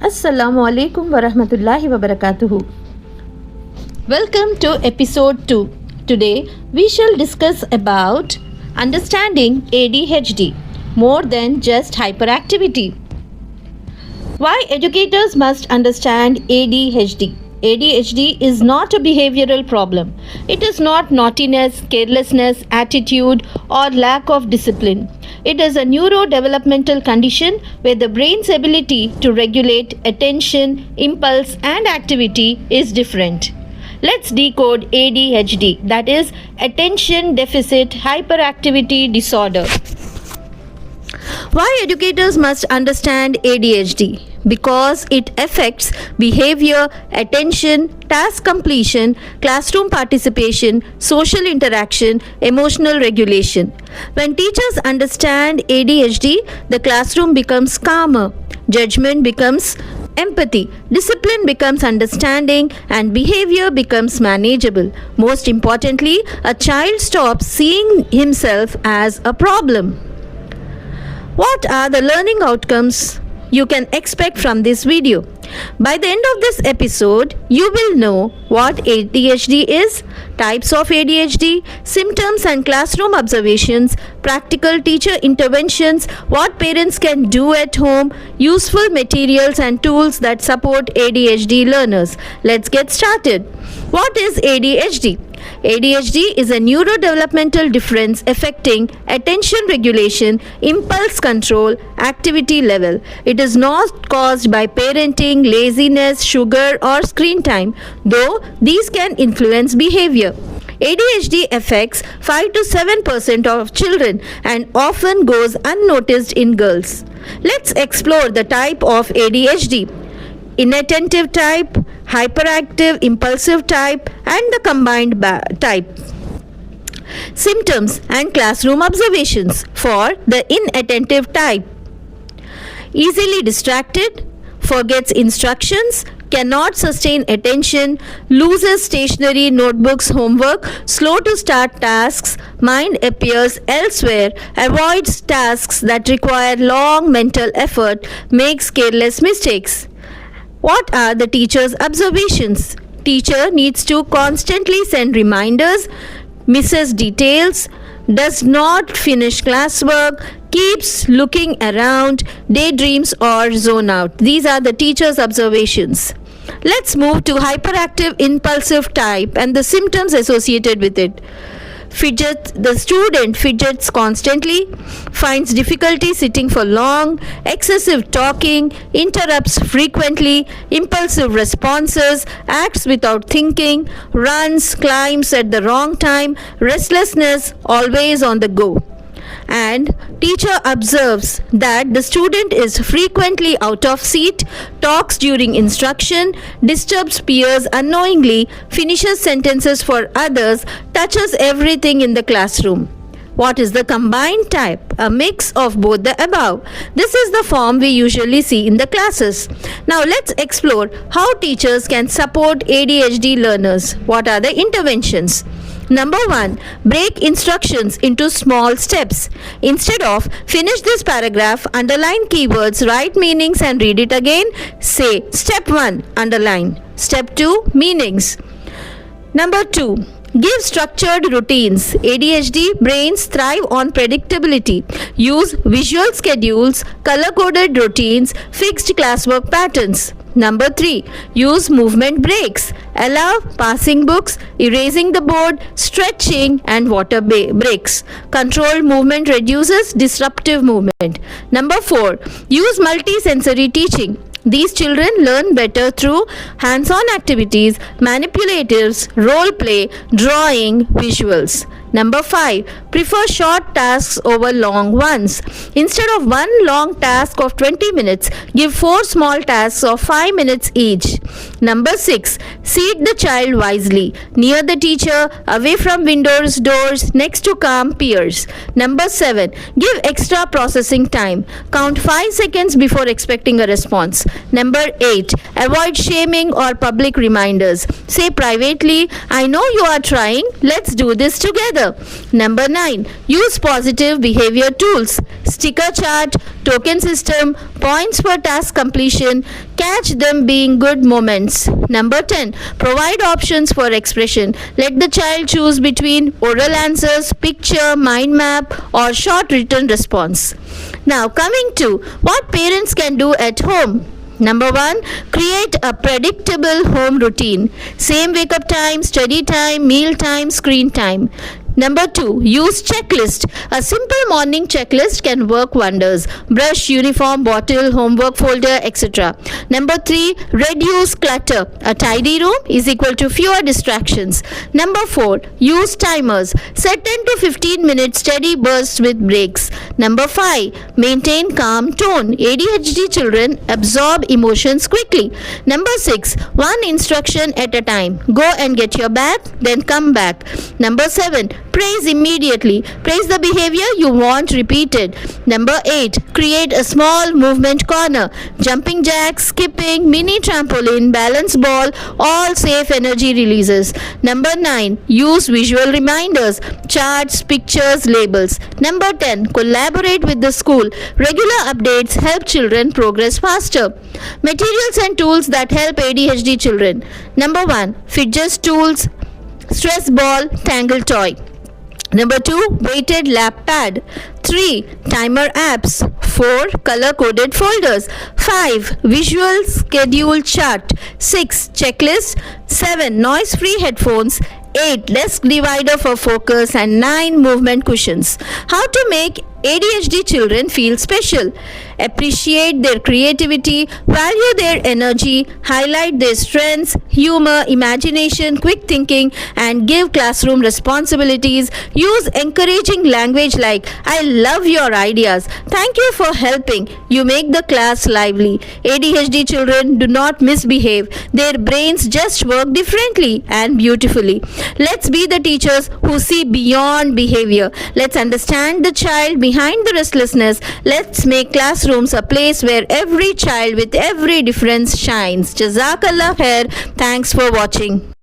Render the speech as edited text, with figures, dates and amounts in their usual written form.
Assalamu alaikum wa rahmatullahi wa barakatuhu. Welcome to episode 2. Today we shall discuss about understanding ADHD, more than just hyperactivity. Why educators must understand ADHD. ADHD is not a behavioral problem. It is not naughtiness, carelessness, attitude, or lack of discipline. It is a neurodevelopmental condition where the brain's ability to regulate attention, impulse, and activity is different. Let's decode ADHD, that is Attention Deficit Hyperactivity Disorder. Why educators must understand ADHD? Because it affects behavior, attention, task completion, classroom participation, social interaction, emotional regulation. When teachers understand ADHD, the classroom becomes calmer, judgment becomes empathy, discipline becomes understanding, and behavior becomes manageable. Most importantly, a child stops seeing himself as a problem. What are the learning outcomes you can expect from this video? By the end of this episode, you will know what ADHD is, types of ADHD, symptoms and classroom observations, practical teacher interventions, what parents can do at home, useful materials and tools that support ADHD learners. Let's get started. What is ADHD? ADHD is a neurodevelopmental difference affecting attention regulation, impulse control, activity level. It is not caused by parenting, laziness, sugar, or screen time, though these can influence behavior. ADHD affects 5 to 7% of children and often goes unnoticed in girls. Let's explore the type of ADHD. Inattentive type, hyperactive-impulsive type, and the combined type. Symptoms and classroom observations for the inattentive type. Easily distracted, forgets instructions, cannot sustain attention, loses stationery, notebooks, homework, slow to start tasks, mind appears elsewhere, avoids tasks that require long mental effort, makes careless mistakes. What are the teacher's observations? Teacher needs to constantly send reminders, misses details, does not finish classwork, keeps looking around, daydreams or zone out. These are the teacher's observations. Let's move to hyperactive-impulsive type and the symptoms associated with it. The student fidgets constantly, finds difficulty sitting for long, excessive talking, interrupts frequently, impulsive responses, acts without thinking, runs, climbs at the wrong time, restlessness, always on the go. And teacher observes that the student is frequently out of seat, talks during instruction, disturbs peers unknowingly, finishes sentences for others, touches everything in the classroom. What is the combined type? A mix of both the above. This is the form we usually see in the classes. Now let's explore how teachers can support ADHD learners. What are the interventions? Number 1, break instructions into small steps. Instead of finish this paragraph, underline keywords, write meanings and read it again. Say step 1, underline. Step 2, meanings. Number 2, give structured routines. ADHD brains thrive on predictability. Use visual schedules, color-coded routines, fixed classwork patterns. Number 3, use movement breaks. Allow passing books, erasing the board, stretching and water breaks. Controlled movement reduces disruptive movement. Number 4, use multisensory teaching. These children learn better through hands-on activities, manipulatives, role play, drawing, visuals. Number 5, prefer short tasks over long ones. Instead of one long task of 20 minutes, give 4 small tasks of 5 minutes each. Number 6, seat the child wisely, near the teacher, away from windows, doors, next to calm peers. Number 7, give extra processing time. Count 5 seconds before expecting a response. Number 8, avoid shaming or public reminders. Say privately, I know you are trying, let's do this together. together. Number 9. Use positive behavior tools. Sticker chart, token system, points for task completion. Catch them being good moments. Number 10. Provide options for expression. Let the child choose between oral answers, picture, mind map, or short written response. Now, coming to what parents can do at home. Number 1. Create a predictable home routine. Same wake up time, study time, meal time, screen time. Number 2. Use checklist. A simple morning checklist can work wonders. Brush, uniform, bottle, homework folder, etc. Number 3. Reduce clutter. A tidy room is equal to fewer distractions. Number 4. Use timers. Set 10 to 15 minutes steady bursts with breaks. Number 5. Maintain calm tone. ADHD children absorb emotions quickly. Number 6. One instruction at a time. Go and get your bag, then come back. Number 7. Praise immediately. Praise the behavior you want repeated. Number 8. Create a small movement corner. Jumping jacks, skipping, mini trampoline, balance ball, all safe energy releases. Number 9. Use visual reminders. Charts, pictures, labels. Number 10. Collaborate with the school. Regular updates help children progress faster. Materials and tools that help ADHD children. Number 1. Fidget tools, stress ball, tangle toy. Number 2. Weighted lap pad. 3. Timer apps. 4. Color coded folders. 5. Visual schedule chart. 6. Checklist. 7. Noise free headphones. 8. Desk divider for focus. And 9. Movement cushions. How to make ADHD children feel special. Appreciate their creativity, value their energy, highlight their strengths, humor, imagination, quick thinking, and give classroom responsibilities. Use encouraging language like, I love your ideas. Thank you for helping. You make the class lively. ADHD children do not misbehave. Their brains just work differently and beautifully. Let's be the teachers who see beyond behavior. Let's understand the child behind the restlessness. Let's make classrooms a place where every child with every difference shines. Jazakallah khair. Thanks for watching.